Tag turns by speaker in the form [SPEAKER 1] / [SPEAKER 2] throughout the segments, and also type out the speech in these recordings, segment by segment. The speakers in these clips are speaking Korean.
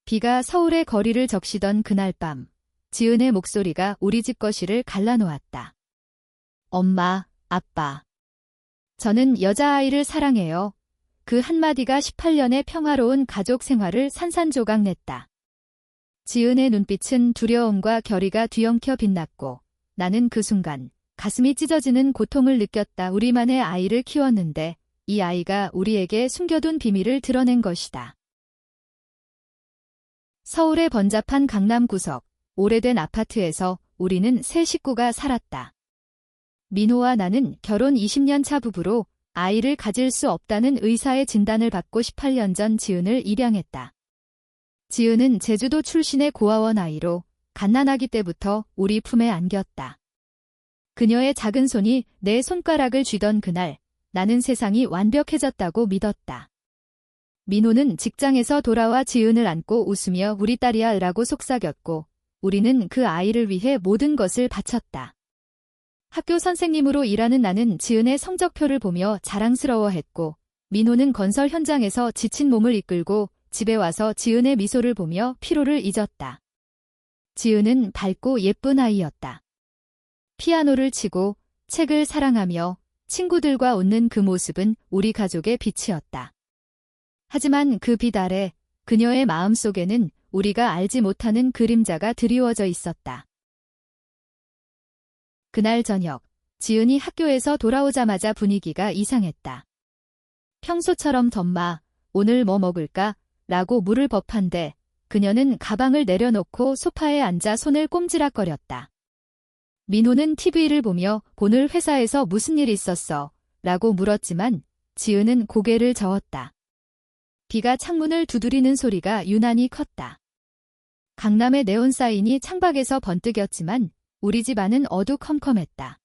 [SPEAKER 1] 비가 서울의 거리를 적시던 그날 밤, 지은의 목소리가 우리 집 거실을 갈라놓았다. 엄마, 아빠. 저는 여자아이를 사랑해요. 그 한마디가 18년의 평화로운 가족 생활을 산산조각 냈다. 지은의 눈빛은 두려움과 결의가 뒤엉켜 빛났고 나는 그 순간 가슴이 찢어지는 고통을 느꼈다. 우리만의 아이를 키웠는데 이 아이가 우리에게 숨겨둔 비밀을 드러낸 것이다. 서울의 번잡한 강남 구석, 오래된 아파트에서 우리는 세 식구가 살았다. 민호와 나는 결혼 20년 차 부부로 아이를 가질 수 없다는 의사의 진단을 받고 18년 전 지은을 입양했다. 지은은 제주도 출신의 고아원 아이로 갓난아기 때부터 우리 품에 안겼다. 그녀의 작은 손이 내 손가락을 쥐던 그날, 나는 세상이 완벽해졌다고 믿었다. 민호는 직장에서 돌아와 지은을 안고 웃으며 우리 딸이야 라고 속삭였고 우리는 그 아이를 위해 모든 것을 바쳤다. 학교 선생님으로 일하는 나는 지은의 성적표를 보며 자랑스러워했고 민호는 건설 현장에서 지친 몸을 이끌고 집에 와서 지은의 미소를 보며 피로를 잊었다. 지은은 밝고 예쁜 아이였다. 피아노를 치고 책을 사랑하며 친구들과 웃는 그 모습은 우리 가족의 빛이었다. 하지만 그 빛 아래 그녀의 마음속에는 우리가 알지 못하는 그림자가 드리워져 있었다. 그날 저녁, 지은이 학교에서 돌아오자마자 분위기가 이상했다. 평소처럼 엄마, 오늘 뭐 먹을까? 라고 물을 법한데 그녀는 가방을 내려놓고 소파에 앉아 손을 꼼지락거렸다. 민호는 TV를 보며 오늘 회사에서 무슨 일 있었어? 라고 물었지만 지은은 고개를 저었다. 비가 창문을 두드리는 소리가 유난히 컸다. 강남의 네온 사인이 창밖에서 번뜩였지만 우리 집 안은 어두컴컴했다.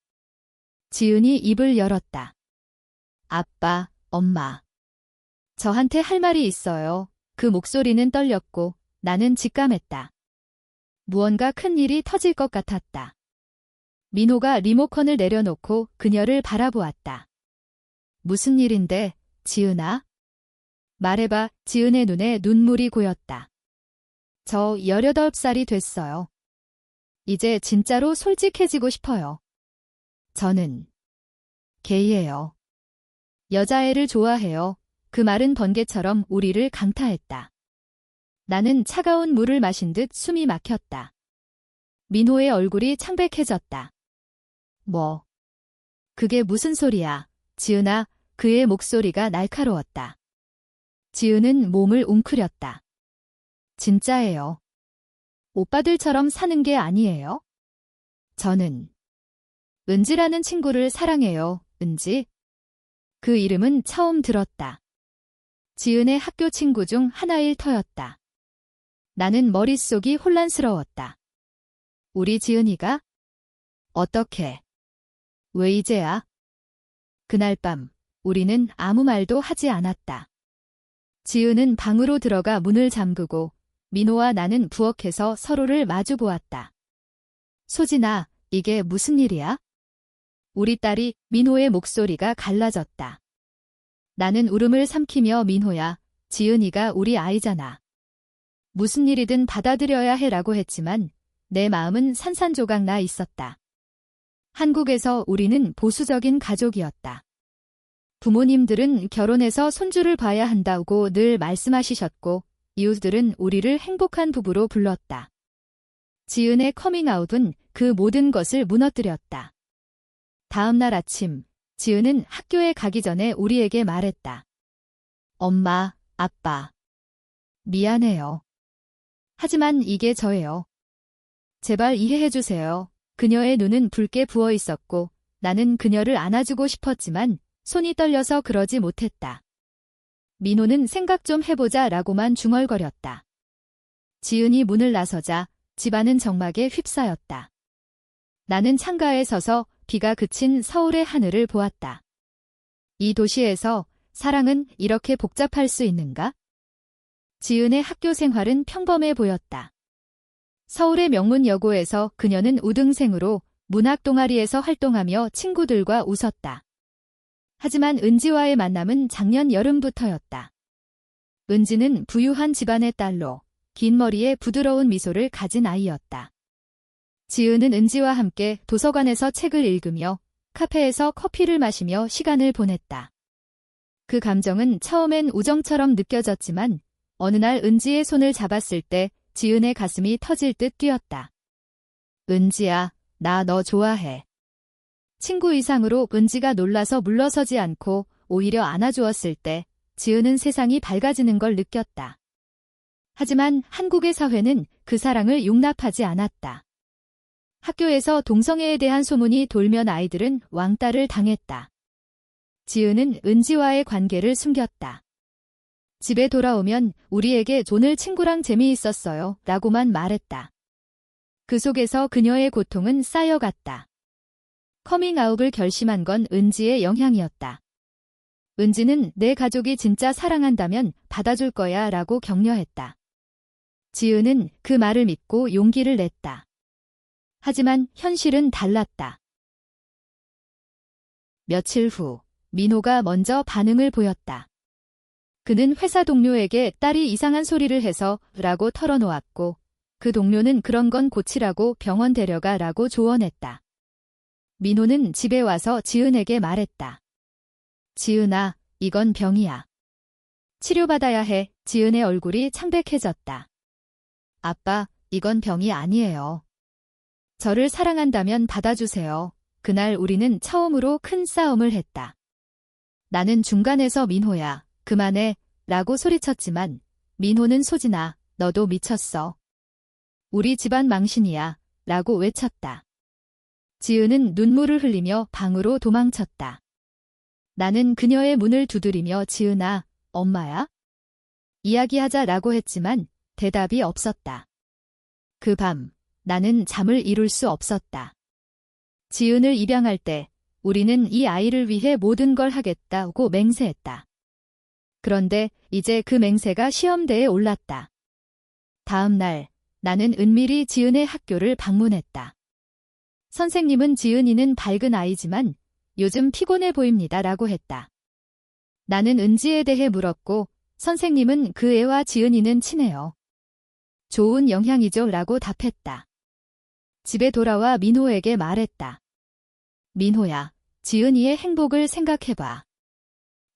[SPEAKER 1] 지은이 입을 열었다. 아빠, 엄마. 저한테 할 말이 있어요. 그 목소리는 떨렸고 나는 직감했다. 무언가 큰 일이 터질 것 같았다. 민호가 리모컨을 내려놓고 그녀를 바라보았다. 무슨 일인데, 지은아? 말해봐. 지은의 눈에 눈물이 고였다. 저 18살이 됐어요. 이제 진짜로 솔직해지고 싶어요. 저는 게이예요. 여자애를 좋아해요. 그 말은 번개처럼 우리를 강타했다. 나는 차가운 물을 마신 듯 숨이 막혔다. 민호의 얼굴이 창백해졌다. 뭐? 그게 무슨 소리야, 지은아? 그의 목소리가 날카로웠다. 지은은 몸을 웅크렸다. 진짜예요. 오빠들처럼 사는 게 아니에요? 저는 은지라는 친구를 사랑해요. 은지? 그 이름은 처음 들었다. 지은의 학교 친구 중 하나일 터였다. 나는 머릿속이 혼란스러웠다. 우리 지은이가? 어떻게? 왜 이제야? 그날 밤 우리는 아무 말도 하지 않았다. 지은은 방으로 들어가 문을 잠그고 민호와 나는 부엌에서 서로를 마주 보았다. 소진아, 이게 무슨 일이야? 우리 딸이 민호의 목소리가 갈라졌다. 나는 울음을 삼키며 민호야, 지은이가 우리 아이잖아. 무슨 일이든 받아들여야 해라고 했지만 내 마음은 산산조각 나 있었다. 한국에서 우리는 보수적인 가족이었다. 부모님들은 결혼해서 손주를 봐야 한다고 늘 말씀하시셨고 이웃들은 우리를 행복한 부부로 불렀다. 지은의 커밍아웃은 그 모든 것을 무너뜨렸다. 다음 날 아침, 지은은 학교에 가기 전에 우리에게 말했다. 엄마, 아빠. 미안해요. 하지만 이게 저예요. 제발 이해해주세요. 그녀의 눈은 붉게 부어 있었고 나는 그녀를 안아주고 싶었지만 손이 떨려서 그러지 못했다. 민호는 생각 좀 해보자 라고만 중얼거렸다. 지은이 문을 나서자 집안은 정막에 휩싸였다. 나는 창가에 서서 비가 그친 서울의 하늘을 보았다. 이 도시에서 사랑은 이렇게 복잡할 수 있는가? 지은의 학교 생활은 평범해 보였다. 서울의 명문 여고에서 그녀는 우등생으로 문학 동아리에서 활동하며 친구들과 웃었다. 하지만 은지와의 만남은 작년 여름부터였다. 은지는 부유한 집안의 딸로 긴 머리에 부드러운 미소를 가진 아이였다. 지은은 은지와 함께 도서관에서 책을 읽으며 카페에서 커피를 마시며 시간을 보냈다. 그 감정은 처음엔 우정처럼 느껴졌지만 어느 날 은지의 손을 잡았을 때 지은의 가슴이 터질 듯 뛰었다. 은지야, 나 너 좋아해. 친구 이상으로 은지가 놀라서 물러서지 않고 오히려 안아주었을 때 지은은 세상이 밝아지는 걸 느꼈다. 하지만 한국의 사회는 그 사랑을 용납하지 않았다. 학교에서 동성애에 대한 소문이 돌면 아이들은 왕따를 당했다. 지은은 은지와의 관계를 숨겼다. 집에 돌아오면 우리에게 오늘 친구랑 재미있었어요 라고만 말했다. 그 속에서 그녀의 고통은 쌓여갔다. 커밍아웃을 결심한 건 은지의 영향이었다. 은지는 내 가족이 진짜 사랑한다면 받아줄 거야 라고 격려했다. 지은은 그 말을 믿고 용기를 냈다. 하지만 현실은 달랐다. 며칠 후 민호가 먼저 반응을 보였다. 그는 회사 동료에게 딸이 이상한 소리를 해서 라고 털어놓았고 그 동료는 그런 건 고치라고 병원 데려가 라고 조언했다. 민호는 집에 와서 지은에게 말했다. 지은아, 이건 병이야. 치료받아야 해. 지은의 얼굴이 창백해졌다. 아빠, 이건 병이 아니에요. 저를 사랑한다면 받아주세요. 그날 우리는 처음으로 큰 싸움을 했다. 나는 중간에서 민호야, 그만해, 라고 소리쳤지만 민호는 소진아, 너도 미쳤어. 우리 집안 망신이야, 라고 외쳤다. 지은은 눈물을 흘리며 방으로 도망쳤다. 나는 그녀의 문을 두드리며 지은아, 엄마야? 이야기하자라고 했지만 대답이 없었다. 그 밤, 나는 잠을 이룰 수 없었다. 지은을 입양할 때 우리는 이 아이를 위해 모든 걸 하겠다고 맹세했다. 그런데 이제 그 맹세가 시험대에 올랐다. 다음 날, 나는 은밀히 지은의 학교를 방문했다. 선생님은 지은이는 밝은 아이지만 요즘 피곤해 보입니다 라고 했다. 나는 은지에 대해 물었고 선생님은 그 애와 지은이는 친해요. 좋은 영향이죠 라고 답했다. 집에 돌아와 민호에게 말했다. 민호야, 지은이의 행복을 생각해봐.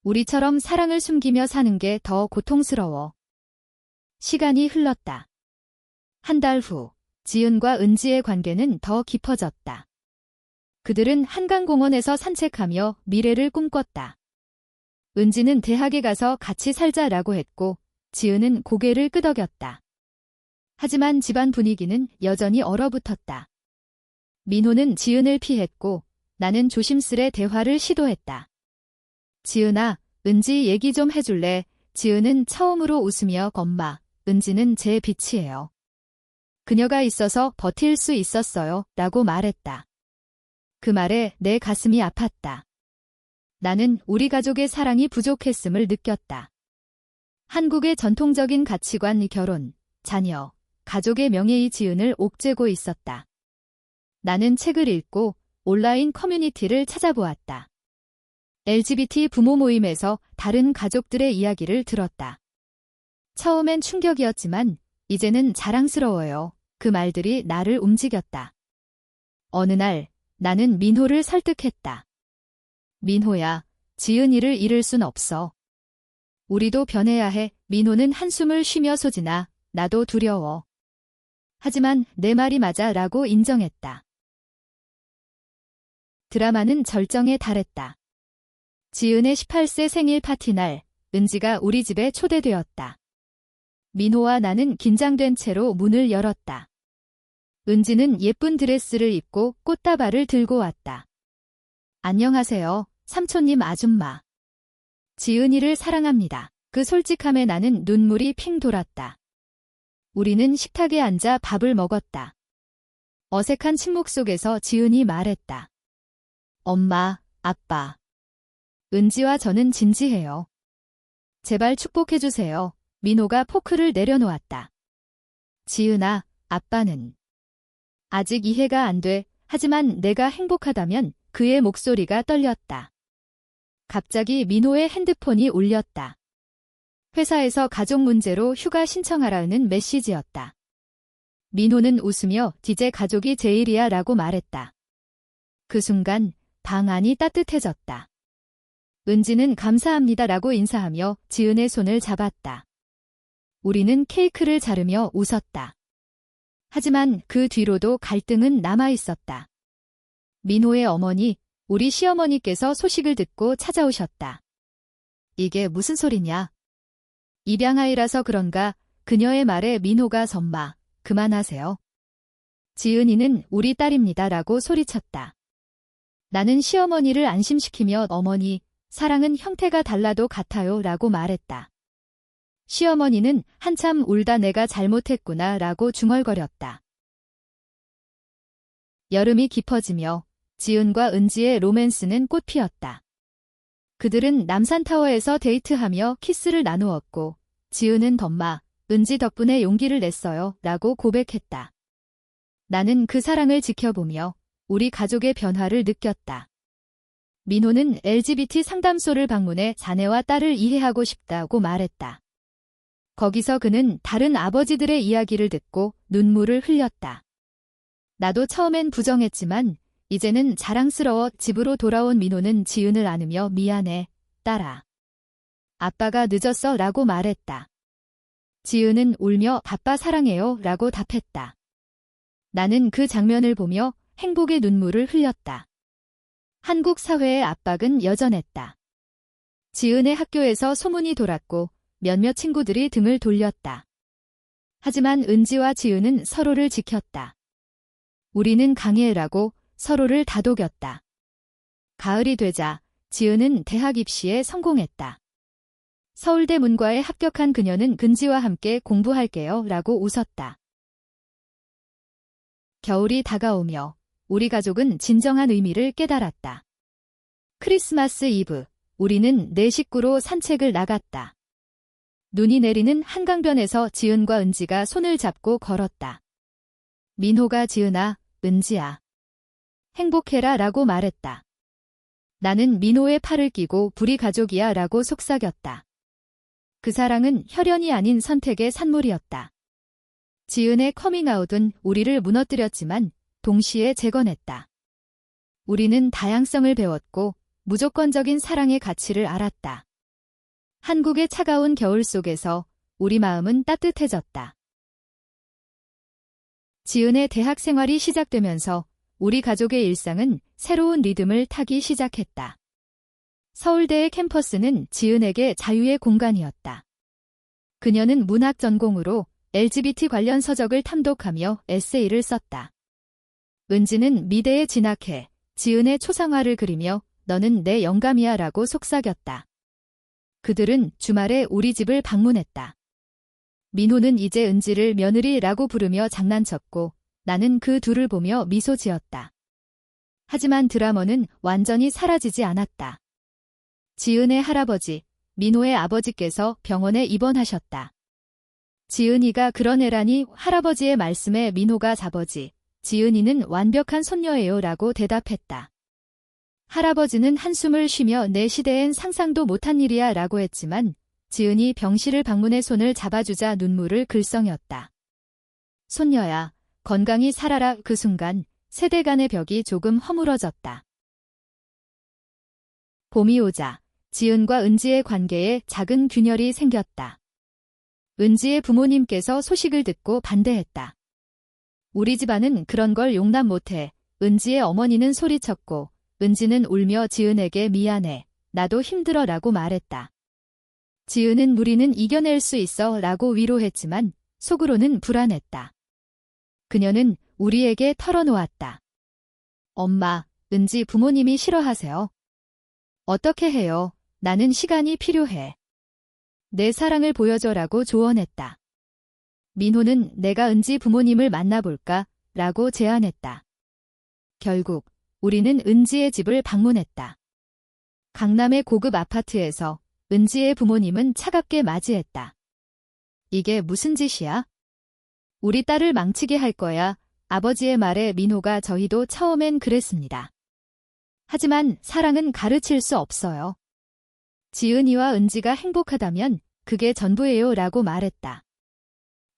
[SPEAKER 1] 우리처럼 사랑을 숨기며 사는 게 더 고통스러워. 시간이 흘렀다. 한 달 후, 지은과 은지의 관계는 더 깊어졌다. 그들은 한강공원에서 산책하며 미래를 꿈꿨다. 은지는 대학에 가서 같이 살자라고 했고, 지은은 고개를 끄덕였다. 하지만 집안 분위기는 여전히 얼어붙었다. 민호는 지은을 피했고, 나는 조심스레 대화를 시도했다. 지은아, 은지 얘기 좀 해줄래? 지은은 처음으로 웃으며 엄마, 은지는 제 빛이에요. 그녀가 있어서 버틸 수 있었어요. 라고 말했다. 그 말에 내 가슴이 아팠다. 나는 우리 가족의 사랑이 부족했음을 느꼈다. 한국의 전통적인 가치관, 결혼, 자녀, 가족의 명예의 지은을 옥죄고 있었다. 나는 책을 읽고 온라인 커뮤니티를 찾아보았다. LGBT 부모 모임에서 다른 가족들의 이야기를 들었다. 처음엔 충격이었지만 이제는 자랑스러워요. 그 말들이 나를 움직였다. 어느 날 나는 민호를 설득했다. 민호야, 지은이를 잃을 순 없어. 우리도 변해야 해. 민호는 한숨을 쉬며 소진아, 나도 두려워. 하지만 내 말이 맞아 라고 인정했다. 드라마는 절정에 달했다. 지은의 18세 생일 파티 날, 은지가 우리 집에 초대되었다. 민호와 나는 긴장된 채로 문을 열었다. 은지는 예쁜 드레스를 입고 꽃다발을 들고 왔다. 안녕하세요, 삼촌님 아줌마. 지은이를 사랑합니다. 그 솔직함에 나는 눈물이 핑 돌았다. 우리는 식탁에 앉아 밥을 먹었다. 어색한 침묵 속에서 지은이 말했다. 엄마, 아빠. 은지와 저는 진지해요. 제발 축복해주세요. 민호가 포크를 내려놓았다. 지은아, 아빠는 아직 이해가 안 돼. 하지만 내가 행복하다면 그의 목소리가 떨렸다. 갑자기 민호의 핸드폰이 울렸다. 회사에서 가족 문제로 휴가 신청하라는 메시지였다. 민호는 웃으며 디제 가족이 제일이야 라고 말했다. 그 순간 방 안이 따뜻해졌다. 은지는 감사합니다 라고 인사하며 지은의 손을 잡았다. 우리는 케이크를 자르며 웃었다. 하지만 그 뒤로도 갈등은 남아 있었다. 민호의 어머니, 우리 시어머니께서 소식을 듣고 찾아오셨다. 이게 무슨 소리냐? 입양아이라서 그런가? 그녀의 말에 민호가 전마, 그만하세요. 지은이는 우리 딸입니다 라고 소리쳤다. 나는 시어머니를 안심시키며 어머니, 사랑은 형태가 달라도 같아요 라고 말했다. 시어머니는 한참 울다 내가 잘못했구나 라고 중얼거렸다. 여름이 깊어지며 지은과 은지의 로맨스는 꽃피었다. 그들은 남산타워에서 데이트하며 키스를 나누었고 지은은 덤마, 은지 덕분에 용기를 냈어요 라고 고백했다. 나는 그 사랑을 지켜보며 우리 가족의 변화를 느꼈다. 민호는 LGBT 상담소를 방문해 자네와 딸을 이해하고 싶다고 말했다. 거기서 그는 다른 아버지들의 이야기를 듣고 눈물을 흘렸다. 나도 처음엔 부정했지만 이제는 자랑스러워 집으로 돌아온 민호는 지은을 안으며 미안해, 딸아. 아빠가 늦었어 라고 말했다. 지은은 울며 아빠 사랑해요 라고 답했다. 나는 그 장면을 보며 행복의 눈물을 흘렸다. 한국 사회의 압박은 여전했다. 지은의 학교에서 소문이 돌았고 몇몇 친구들이 등을 돌렸다. 하지만 은지와 지은은 서로를 지켰다. 우리는 강해라고 서로를 다독였다. 가을이 되자 지은은 대학 입시에 성공했다. 서울대 문과에 합격한 그녀는 근지와 함께 공부할게요 라고 웃었다. 겨울이 다가오며 우리 가족은 진정한 의미를 깨달았다. 크리스마스 이브, 우리는 네 식구로 산책을 나갔다. 눈이 내리는 한강변에서 지은과 은지가 손을 잡고 걸었다. 민호가 지은아, 은지야. 행복해라 라고 말했다. 나는 민호의 팔을 끼고 우리 가족이야 라고 속삭였다. 그 사랑은 혈연이 아닌 선택의 산물이었다. 지은의 커밍아웃은 우리를 무너뜨렸지만 동시에 재건했다. 우리는 다양성을 배웠고 무조건적인 사랑의 가치를 알았다. 한국의 차가운 겨울 속에서 우리 마음은 따뜻해졌다. 지은의 대학 생활이 시작되면서 우리 가족의 일상은 새로운 리듬을 타기 시작했다. 서울대의 캠퍼스는 지은에게 자유의 공간이었다. 그녀는 문학 전공으로 LGBT 관련 서적을 탐독하며 에세이를 썼다. 은지는 미대에 진학해 지은의 초상화를 그리며 너는 내 영감이야 라고 속삭였다. 그들은 주말에 우리 집을 방문했다. 민호는 이제 은지를 며느리라고 부르며 장난쳤고 나는 그 둘을 보며 미소 지었다. 하지만 드라마는 완전히 사라지지 않았다. 지은의 할아버지, 민호의 아버지께서 병원에 입원하셨다. 지은이가 그런 애라니 할아버지의 말씀에 민호가 자버지, 지은이는 완벽한 손녀예요 라고 대답했다. 할아버지는 한숨을 쉬며 내 시대엔 상상도 못한 일이야 라고 했지만 지은이 병실을 방문해 손을 잡아주자 눈물을 글썽였다. 손녀야, 건강히 살아라. 그 순간 세대 간의 벽이 조금 허물어졌다. 봄이 오자 지은과 은지의 관계에 작은 균열이 생겼다. 은지의 부모님께서 소식을 듣고 반대했다. 우리 집안은 그런 걸 용납 못해. 은지의 어머니는 소리쳤고 은지는 울며 지은에게 미안해. 나도 힘들어 라고 말했다. 지은은 우리는 이겨낼 수 있어 라고 위로했지만 속으로는 불안했다. 그녀는 우리에게 털어놓았다. 엄마, 은지 부모님이 싫어하세요. 어떻게 해요? 나는 시간이 필요해. 내 사랑을 보여줘라고 조언했다. 민호는 내가 은지 부모님을 만나볼까? 라고 제안했다. 결국 우리는 은지의 집을 방문했다. 강남의 고급 아파트에서 은지의 부모님은 차갑게 맞이했다. 이게 무슨 짓이야? 우리 딸을 망치게 할 거야. 아버지의 말에 민호가 저희도 처음엔 그랬습니다. 하지만 사랑은 가르칠 수 없어요. 지은이와 은지가 행복하다면 그게 전부예요 라고 말했다.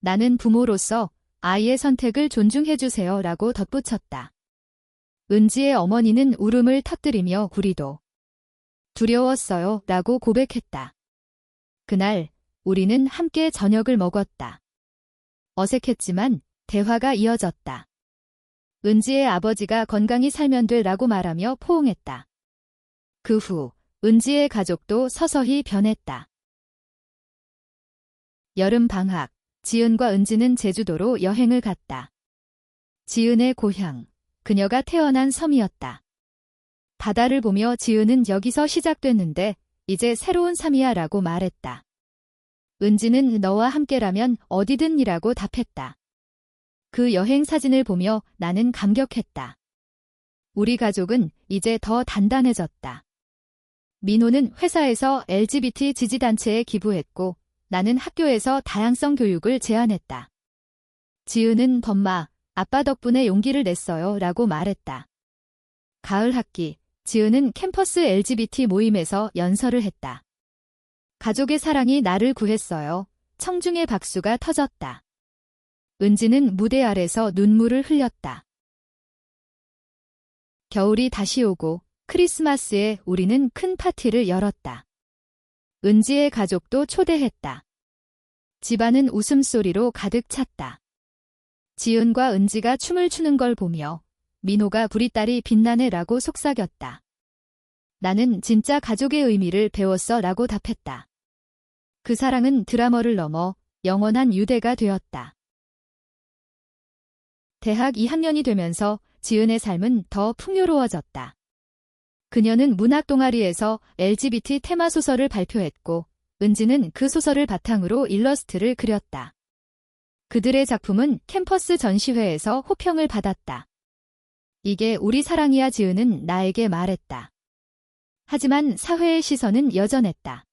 [SPEAKER 1] 나는 부모로서 아이의 선택을 존중해주세요 라고 덧붙였다. 은지의 어머니는 울음을 터뜨리며 우리도 두려웠어요 라고 고백했다. 그날 우리는 함께 저녁을 먹었다. 어색했지만 대화가 이어졌다. 은지의 아버지가 건강히 살면 돼 라고 말하며 포옹했다. 그 후 은지의 가족도 서서히 변했다. 여름 방학, 지은과 은지는 제주도로 여행을 갔다. 지은의 고향, 그녀가 태어난 섬이었다. 바다를 보며 지은은 여기서 시작됐는데 이제 새로운 삶이야 라고 말했다. 은지는 너와 함께라면 어디든이라고 답했다. 그 여행 사진을 보며 나는 감격했다. 우리 가족은 이제 더 단단해졌다. 민호는 회사에서 LGBT 지지단체에 기부했고 나는 학교에서 다양성 교육을 제안했다. 지은은 엄마, 아빠 덕분에 용기를 냈어요 라고 말했다. 가을 학기, 지은은 캠퍼스 LGBT 모임에서 연설을 했다. 가족의 사랑이 나를 구했어요. 청중의 박수가 터졌다. 은지는 무대 아래서 눈물을 흘렸다. 겨울이 다시 오고 크리스마스에 우리는 큰 파티를 열었다. 은지의 가족도 초대했다. 집안은 웃음소리로 가득 찼다. 지은과 은지가 춤을 추는 걸 보며 민호가 우리 딸이 빛나네 라고 속삭였다. 나는 진짜 가족의 의미를 배웠어 라고 답했다. 그 사랑은 드라마를 넘어 영원한 유대가 되었다. 대학 2학년이 되면서 지은의 삶은 더 풍요로워졌다. 그녀는 문학 동아리에서 LGBT 테마 소설을 발표했고 은지는 그 소설을 바탕으로 일러스트를 그렸다. 그들의 작품은 캠퍼스 전시회에서 호평을 받았다. 이게 우리 사랑이야 지은은 나에게 말했다. 하지만 사회의 시선은 여전했다.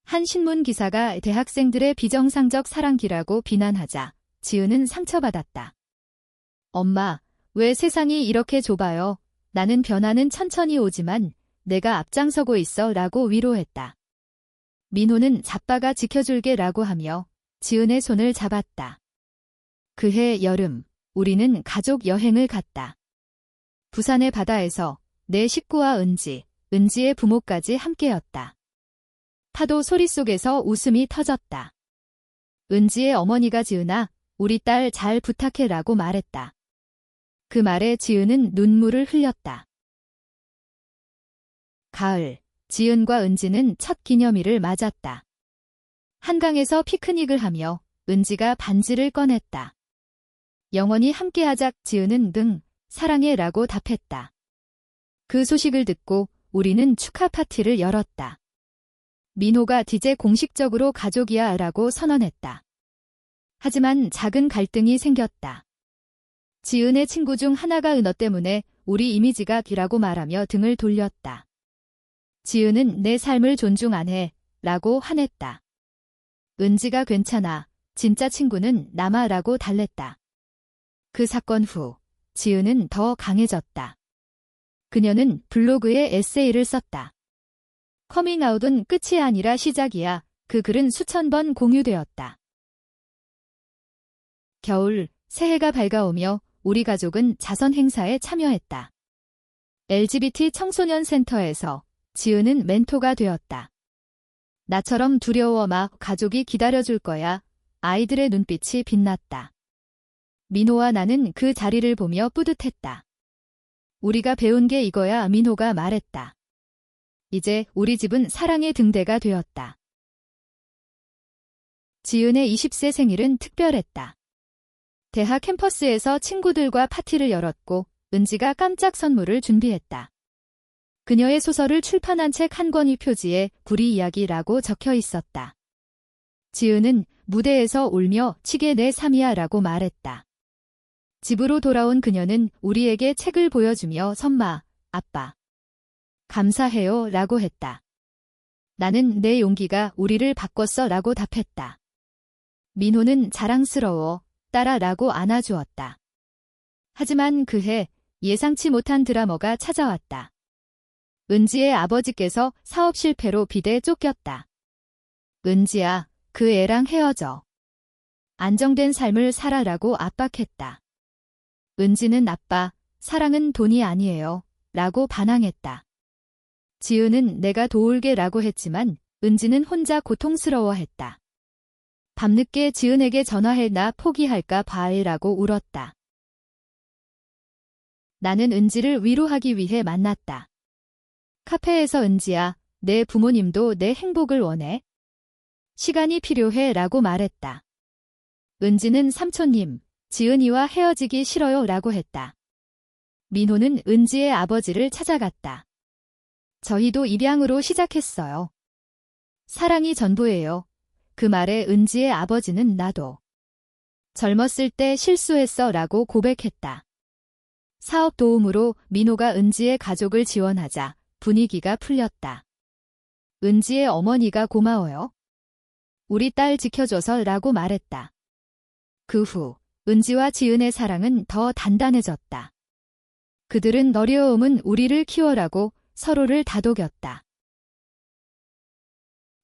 [SPEAKER 1] 한 신문 기사가 대학생들의 비정상적 사랑기라고 비난하자 지은은 상처받았다. 엄마, 왜 세상이 이렇게 좁아요? 나는 변화는 천천히 오지만 내가 앞장서고 있어 라고 위로했다. 민호는 자빠가 지켜줄게 라고 하며 지은의 손을 잡았다. 그해 여름, 우리는 가족 여행을 갔다. 부산의 바다에서 내 식구와 은지의 부모까지 함께였다. 파도 소리 속에서 웃음이 터졌다. 은지의 어머니가 지은아, 우리 딸 잘 부탁해 라고 말했다. 그 말에 지은은 눈물을 흘렸다. 가을, 지은과 은지는 첫 기념일을 맞았다. 한강에서 피크닉을 하며 은지가 반지를 꺼냈다. 영원히 함께하자 지은은 등 사랑해 라고 답했다. 그 소식을 듣고 우리는 축하 파티를 열었다. 민호가 이제 공식적으로 가족이야 라고 선언했다. 하지만 작은 갈등이 생겼다. 지은의 친구 중 하나가 은어 때문에 우리 이미지가 비라고 말하며 등을 돌렸다. 지은은 내 삶을 존중 안 해 라고 화냈다. 은지가 괜찮아. 진짜 친구는 남아 라고 달랬다. 그 사건 후 지은은 더 강해졌다. 그녀는 블로그에 에세이를 썼다. 커밍아웃은 끝이 아니라 시작이야. 그 글은 수천 번 공유되었다. 겨울, 새해가 밝아오며 우리 가족은 자선 행사에 참여했다. LGBT 청소년 센터에서 지은은 멘토가 되었다. 나처럼 두려워 마 가족이 기다려줄 거야. 아이들의 눈빛이 빛났다. 민호와 나는 그 자리를 보며 뿌듯했다. 우리가 배운 게 이거야 민호가 말했다. 이제 우리 집은 사랑의 등대가 되었다. 지은의 20세 생일은 특별했다. 대학 캠퍼스에서 친구들과 파티를 열었고 은지가 깜짝 선물을 준비했다. 그녀의 소설을 출판한 책 한 권이 표지에 우리 이야기라고 적혀 있었다. 지은은 무대에서 울며 치게 내 삶이야 라고 말했다. 집으로 돌아온 그녀는 우리에게 책을 보여주며 선마, 아빠. 감사해요 라고 했다. 나는 내 용기가 우리를 바꿨어 라고 답했다. 민호는 자랑스러워, 딸아 라고 안아주었다. 하지만 그해 예상치 못한 드라마가 찾아왔다. 은지의 아버지께서 사업 실패로 비대에 쫓겼다. 은지야, 그 애랑 헤어져. 안정된 삶을 살아라고 압박했다. 은지는 아빠, 사랑은 돈이 아니에요. 라고 반항했다. 지은은 내가 도울게 라고 했지만 은지는 혼자 고통스러워했다. 밤늦게 지은에게 전화해 나 포기할까 봐라고 울었다. 나는 은지를 위로하기 위해 만났다. 카페에서 은지야, 내 부모님도 내 행복을 원해. 시간이 필요해 라고 말했다. 은지는 삼촌님, 지은이와 헤어지기 싫어요 라고 했다. 민호는 은지의 아버지를 찾아갔다. 저희도 입양으로 시작했어요. 사랑이 전부예요. 그 말에 은지의 아버지는 나도 젊었을 때 실수했어 라고 고백했다. 사업 도움으로 민호가 은지의 가족을 지원하자 분위기가 풀렸다. 은지의 어머니가 고마워요. 우리 딸 지켜줘서 라고 말했다. 그 후 은지와 지은의 사랑은 더 단단해졌다. 그들은 어려움은 우리를 키워라고 서로를 다독였다.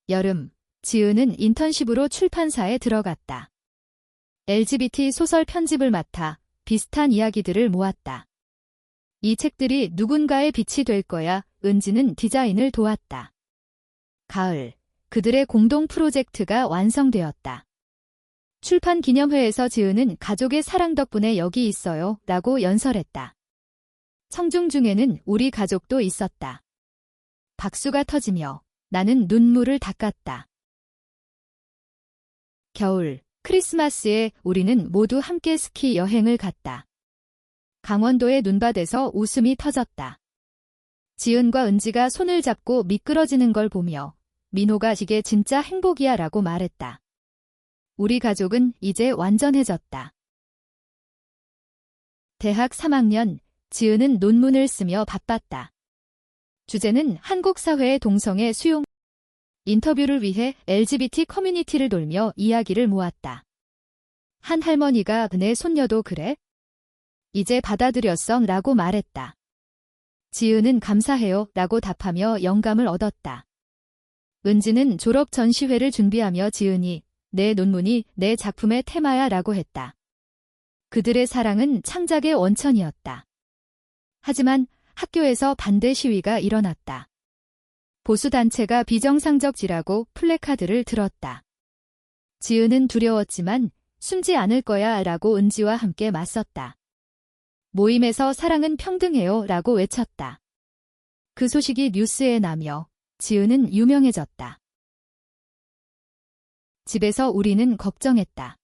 [SPEAKER 1] 여름, 지은은 인턴십으로 출판사에 들어갔다. LGBT 소설 편집을 맡아 비슷한 이야기들을 모았다. 이 책들이 누군가의 빛이 될 거야. 은지는 디자인을 도왔다. 가을, 그들의 공동 프로젝트가 완성되었다. 출판 기념회에서 지은은 가족의 사랑 덕분에 여기 있어요 라고 연설했다. 청중 중에는 우리 가족도 있었다. 박수가 터지며 나는 눈물을 닦았다. 겨울, 크리스마스에 우리는 모두 함께 스키 여행을 갔다. 강원도의 눈밭에서 웃음이 터졌다. 지은과 은지가 손을 잡고 미끄러지는 걸 보며 민호가 이게 진짜 행복이야 라고 말했다. 우리 가족은 이제 완전해졌다. 대학 3학년, 지은은 논문을 쓰며 바빴다. 주제는 한국 사회의 동성애 수용. 인터뷰를 위해 LGBT 커뮤니티를 돌며 이야기를 모았다. 한 할머니가 내 손녀도 그래? 이제 받아들였어 라고 말했다. 지은은 감사해요 라고 답하며 영감을 얻었다. 은지는 졸업 전시회를 준비하며 지은이 내 논문이 내 작품의 테마야 라고 했다. 그들의 사랑은 창작의 원천이었다. 하지만 학교에서 반대 시위가 일어났다. 보수단체가 비정상적지라고 플래카드를 들었다. 지은은 두려웠지만 숨지 않을 거야 라고 은지와 함께 맞섰다. 모임에서 사랑은 평등해요 라고 외쳤다. 그 소식이 뉴스에 나며 지은은 유명해졌다. 집에서 우리는 걱정했다.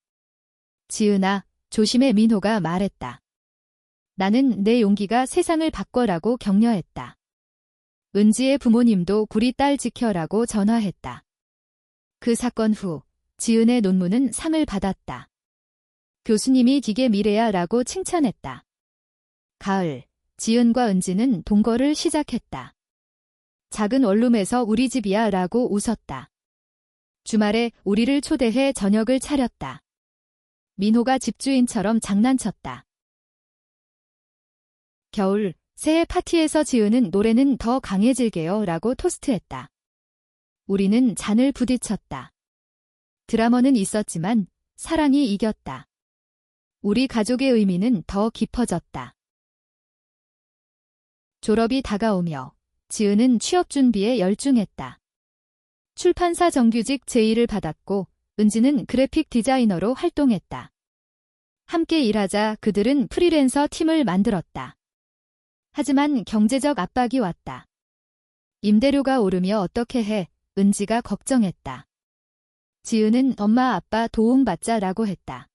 [SPEAKER 1] 지은아, 조심해 민호가 말했다. 나는 내 용기가 세상을 바꿔라고 격려했다. 은지의 부모님도 우리 딸 지켜라고 전화했다. 그 사건 후 지은의 논문은 상을 받았다. 교수님이 이게 미래야 라고 칭찬했다. 가을, 지은과 은지는 동거를 시작했다. 작은 원룸에서 우리 집이야 라고 웃었다. 주말에 우리를 초대해 저녁을 차렸다. 민호가 집주인처럼 장난쳤다. 겨울, 새해 파티에서 지은은 노래는 더 강해질게요 라고 토스트했다. 우리는 잔을 부딪혔다. 드라마는 있었지만 사랑이 이겼다. 우리 가족의 의미는 더 깊어졌다. 졸업이 다가오며 지은은 취업 준비에 열중했다. 출판사 정규직 제의를 받았고 은지는 그래픽 디자이너로 활동했다. 함께 일하자 그들은 프리랜서 팀을 만들었다. 하지만 경제적 압박이 왔다. 임대료가 오르며 어떻게 해? 은지가 걱정했다. 지은은 엄마 아빠 도움받자라고 했다.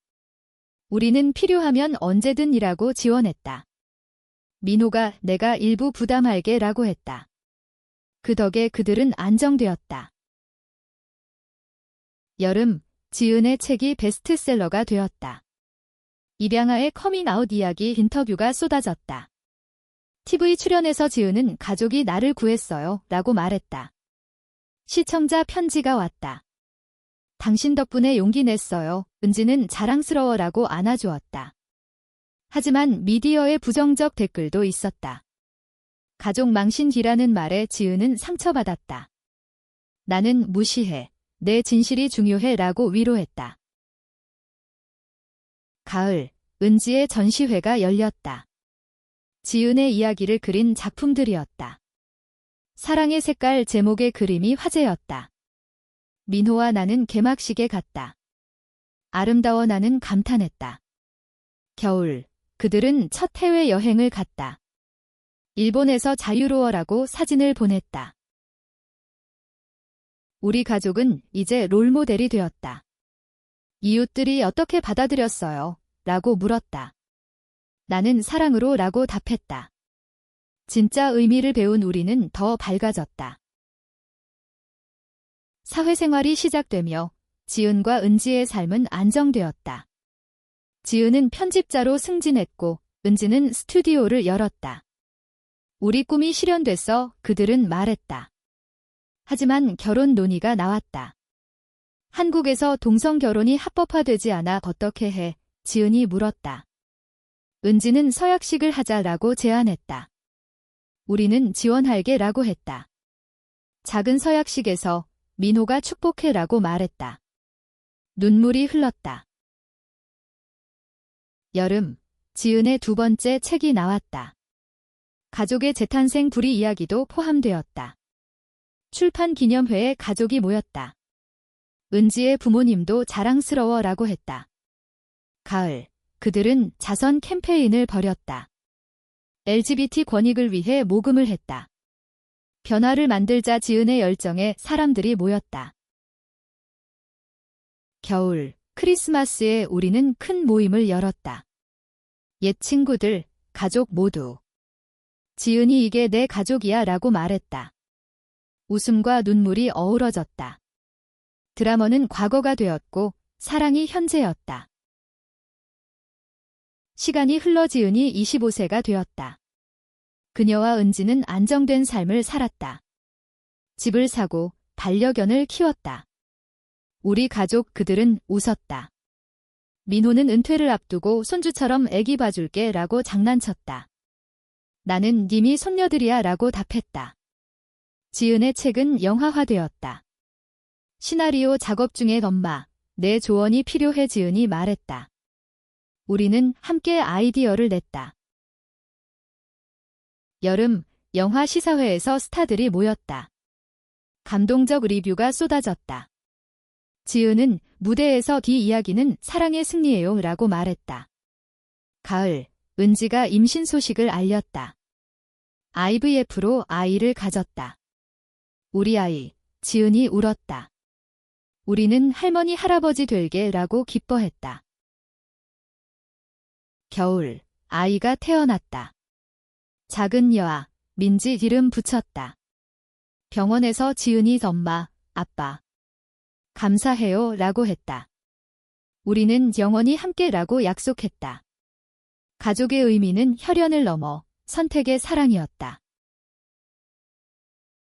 [SPEAKER 1] 우리는 필요하면 언제든 일하고 지원했다. 민호가 내가 일부 부담할게 라고 했다. 그 덕에 그들은 안정되었다. 여름, 지은의 책이 베스트셀러가 되었다. 입양아의 커밍아웃 이야기 인터뷰가 쏟아졌다. TV 출연에서 지은은 가족이 나를 구했어요 라고 말했다. 시청자 편지가 왔다. 당신 덕분에 용기 냈어요. 은지는 자랑스러워라고 안아주었다. 하지만 미디어의 부정적 댓글도 있었다. 가족 망신기라는 말에 지은은 상처받았다. 나는 무시해. 내 진실이 중요해 라고 위로했다. 가을, 은지의 전시회가 열렸다. 지은의 이야기를 그린 작품들이었다. 사랑의 색깔 제목의 그림이 화제였다. 민호와 나는 개막식에 갔다. 아름다워 나는 감탄했다. 겨울, 그들은 첫 해외 여행을 갔다. 일본에서 자유로워라고 사진을 보냈다. 우리 가족은 이제 롤모델이 되었다. 이웃들이 어떻게 받아들였어요? 라고 물었다. 나는 사랑으로 라고 답했다. 진짜 의미를 배운 우리는 더 밝아졌다. 사회생활이 시작되며 지은과 은지의 삶은 안정되었다. 지은은 편집자로 승진했고 은지는 스튜디오를 열었다. 우리 꿈이 실현됐어, 그들은 말했다. 하지만 결혼 논의가 나왔다. 한국에서 동성 결혼이 합법화되지 않아 어떻게 해? 지은이 물었다. 은지는 서약식을 하자라고 제안했다. 우리는 지원할게라고 했다. 작은 서약식에서 민호가 축복해라고 말했다. 눈물이 흘렀다. 여름, 지은의 두 번째 책이 나왔다. 가족의 재탄생 불의 이야기도 포함되었다. 출판 기념회에 가족이 모였다. 은지의 부모님도 자랑스러워라고 했다. 가을, 그들은 자선 캠페인을 벌였다. LGBT 권익을 위해 모금을 했다. 변화를 만들자 지은의 열정에 사람들이 모였다. 겨울, 크리스마스에 우리는 큰 모임을 열었다. 옛 친구들, 가족 모두. 지은이 이게 내 가족이야 라고 말했다. 웃음과 눈물이 어우러졌다. 드라마는 과거가 되었고 사랑이 현재였다. 시간이 흘러 지은이 25세가 되었다. 그녀와 은지는 안정된 삶을 살았다. 집을 사고 반려견을 키웠다. 우리 가족 그들은 웃었다. 민호는 은퇴를 앞두고 손주처럼 애기 봐줄게 라고 장난쳤다. 나는 님이 손녀들이야 라고 답했다. 지은의 책은 영화화되었다. 시나리오 작업 중에 엄마, 내 조언이 필요해 지은이 말했다. 우리는 함께 아이디어를 냈다. 여름, 영화 시사회에서 스타들이 모였다. 감동적 리뷰가 쏟아졌다. 지은은 무대에서 뒤 이야기는 사랑의 승리예요 라고 말했다. 가을, 은지가 임신 소식을 알렸다. IVF로 아이를 가졌다. 우리 아이, 지은이 울었다. 우리는 할머니 할아버지 될게 라고 기뻐했다. 겨울, 아이가 태어났다. 작은 여아, 민지 이름 붙였다. 병원에서 지은이 엄마, 아빠. 감사해요 라고 했다. 우리는 영원히 함께라고 약속했다. 가족의 의미는 혈연을 넘어 선택의 사랑이었다.